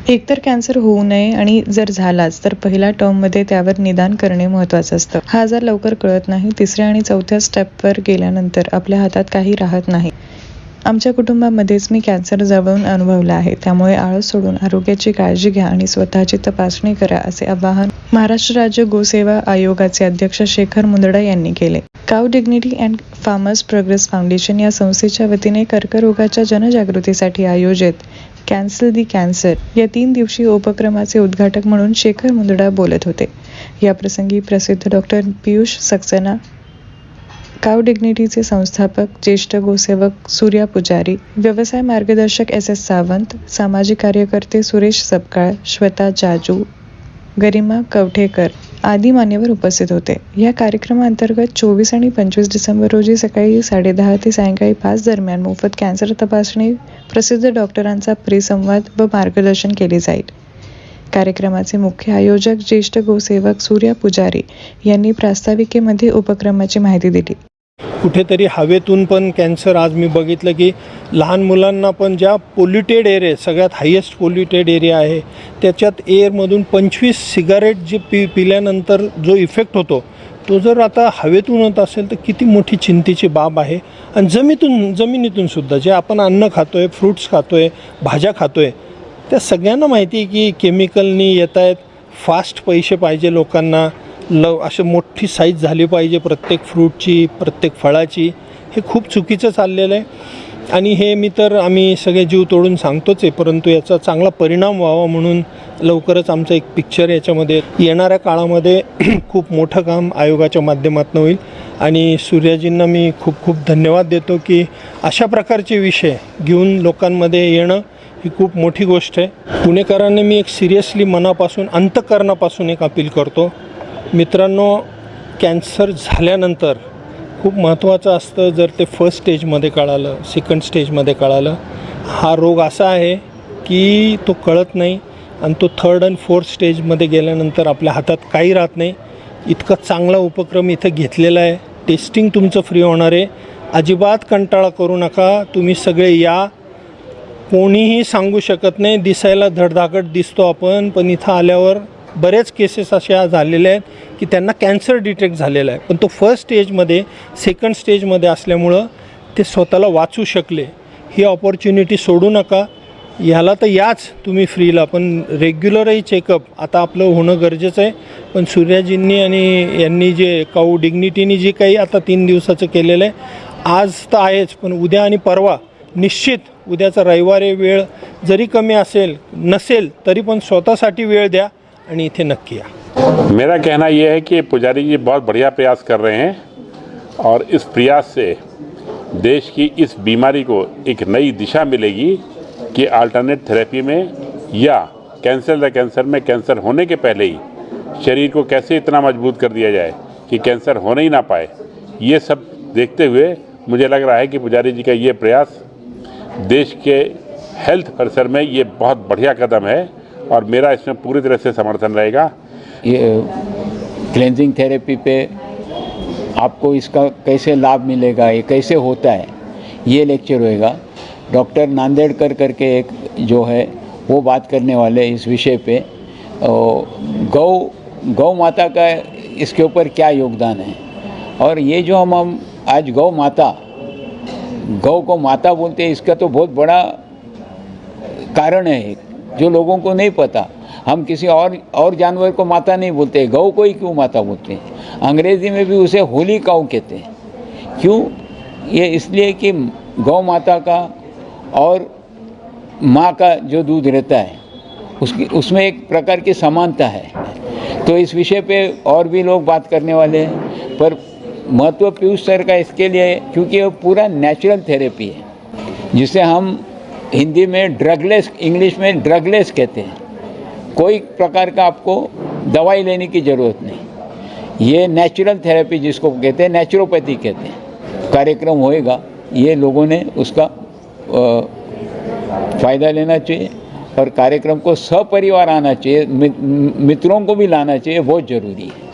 एकतर कॅन्सर होऊ नये आणि जर झालाच तर पहिल्या टर्ममध्ये त्यावर निदान करणे महत्त्वाचं असतं. हा आजार लवकर कळत नाही. तिसऱ्या आणि चौथ्या स्टेपवर गेल्यानंतर आपल्या हातात काही राहत नाही. आमच्या कुटुंबामध्येच मी कॅन्सर जवळून अनुभवला आहे. त्यामुळे आळस सोडून आरोग्याची काळजी घ्या आणि स्वतःची तपासणी करा, असे आवाहन महाराष्ट्र राज्य गोसेवा आयोगाचे अध्यक्ष शेखर मुंदडा यांनी केले. Cow dignity and farmers progress foundation या संस्थेच्या वतीने कर्करोगाच्या जनजागृतीसाठी आयोजित कॅन्सल दी कॅन्सर या 3 दिवसीय उपक्रमाचे उद्घाटक म्हणून शेखर मुंदडा बोलत होते. याप्रसंगी प्रसिद्ध डॉक्टर पियुष सक्सेना, काऊ डिग्निटीचे संस्थापक ज्येष्ठ गोसेवक सूर्या पुजारी, व्यवसाय मार्गदर्शक SS सावंत, सामाजिक कार्यकर्ते सुरेश सपकाळ, श्वेता जाजू, गरिमा कवठेकर आदी मान्यवर उपस्थित होते. या कार्यक्रमाअंतर्गत 24 आणि 25 डिसेंबर रोजी सकाळी 10:30 ते सायंकाळी 5 दरम्यान मोफत कॅन्सर तपासणी, प्रसिद्ध डॉक्टरांचा परिसंवाद व मार्गदर्शन केले जाईल. कार्यक्रमाचे मुख्य आयोजक ज्येष्ठ गोसेवक सूर्या पुजारी यांनी प्रास्ताविकेमध्ये उपक्रमाची माहिती दिली. कुठेतरी हवेतून पण कॅन्सर आज मी बघितलं की लहान मुलांना पण ज्या पोल्युटेड एरिया, सगळ्यात हायेस्ट पोल्युटेड एरिया आहे, त्याच्यात एअरमधून 25 सिगारेट जे पिल्यानंतर जो इफेक्ट होतो तो जर आता हवेतून होत असेल तर किती मोठी चिंतेची बाब आहे. आणि जमिनीतून सुद्धा जे आपण अन्न खातो आहे, फ्रूट्स खातो आहे, भाज्या खातो आहे, त्या सगळ्यांना माहिती आहे की केमिकलनी येत आहेत. फास्ट पैसे पाहिजे लोकांना, असं मोठी साईज झाली पाहिजे प्रत्येक फ्रूटची, प्रत्येक फळाची. हे खूप चुकीचं चाललेलं आहे आणि हे आम्ही सगळे जीव तोडून सांगतोच आहे, परंतु याचा चांगला परिणाम व्हावा म्हणून लवकरच आमचं एक पिक्चर याच्यामध्ये येणाऱ्या काळामध्ये खूप मोठं काम आयोगाच्या माध्यमातून होईल. आणि सूर्याजींना मी खूप खूप धन्यवाद देतो की अशा प्रकारचे विषय घेऊन लोकांमध्ये येणं ही खूप मोठी गोष्ट आहे. पुणेकरांनी मी एक सिरियसली मनापासून, अंतःकरणापासून एक अपील करतो. मित्रांनो, कॅन्सर झाल्यानंतर खूप महत्त्वाचं असतं जर ते फर्स्ट स्टेजमध्ये कळालं, सेकंड स्टेजमध्ये कळालं. हा रोग असा आहे की तो कळत नाही आणि तो थर्ड आणि फोर्थ स्टेजमध्ये गेल्यानंतर आपल्या हातात काही राहत नाही. इतका चांगला उपक्रम इथं घेतलेला आहे. टेस्टिंग तुमचं फ्री होणार आहे. अजिबात कंटाळा करू नका. तुम्ही सगळे या. कोणीही सांगू शकत नाही, दिसायला धडधाकट दिसतो आपण, पण इथं आल्यावर बरेच केसेस अशा झालेल्या आहेत की त्यांना कॅन्सर डिटेक्ट झालेला आहे, पण तो फर्स्ट स्टेजमध्ये, सेकंड स्टेजमध्ये असल्यामुळं ते स्वतःला वाचू शकले. ही ऑपॉर्च्युनिटी सोडू नका. ह्याला तर याच तुम्ही फ्रीला, पण रेग्युलरही चेकअप आता आपलं होणं गरजेचं आहे. पण सूर्याजींनी आणि यांनी जे काऊ डिग्निटीनी जे काही आता 3 दिवसाचं केलेलं आहे, आज तर आहेच, पण उद्या आणि परवा निश्चित, उद्याचा रविवारी वेळ जरी कमी नसेल तरी पण स्वतःसाठी वेळ द्या आणि इथे नक्की या. मेरा कहना यह है कि पुजारी जी बहुत बढ़िया प्रयास कर रहे हैं और इस प्रयास से देश की इस बीमारी को एक नई दिशा मिलेगी कि अल्टरनेट थेरेपी में या कैंसर में कैंसर होने के पहले ही शरीर को कैसे इतना मजबूत कर दिया जाए कि कैंसर होने ही ना पाए. ये सब देखते हुए मुझे लग रहा है कि पुजारी जी का ये प्रयास देश के हेल्थ परिसर में ये बहुत बढ़िया कदम है और मेरा इसमें पूरी तरह से समर्थन रहेगा. ये क्लेंजिंग थेरेपी पे आपको इसका कैसे लाभ मिलेगा, ये कैसे होता है, ये लेक्चर होएगा. डॉक्टर नांदेड़कर करके एक जो है वो बात करने वाले इस विषय पे. गौ माता का इसके ऊपर क्या योगदान है, और ये जो हम आज गौ को माता बोलते हैं, इसका तो बहुत बड़ा कारण है जो लोगों को नहीं पता. हम किसी और जानवर को माता नहीं बोलते, गौ को ही क्यों माता बोलते हैं. अंग्रेज़ी में भी उसे होली काऊ कहते हैं. क्यों? ये इसलिए कि गौ माता का और माँ का जो दूध रहता है उसमें एक प्रकार की समानता है. तो इस विषय पे और भी लोग बात करने वाले हैं, पर महत्व पीयूष सर का इसके लिए है क्योंकि वो पूरा नेचुरल थेरेपी है, जिसे हम हिंदी में ड्रगलेस, इंग्लिश में ड्रगलेस कहते हैं. कोई प्रकार का आपको दवाई लेने की ज़रूरत नहीं. ये नेचुरल थेरेपी जिसको कहते हैं, नेचुरोपैथी कहते हैं. कार्यक्रम होएगा, ये लोगों ने उसका फ़ायदा लेना चाहिए और कार्यक्रम को सपरिवार आना चाहिए, मित्रों को भी लाना चाहिए, बहुत ज़रूरी है.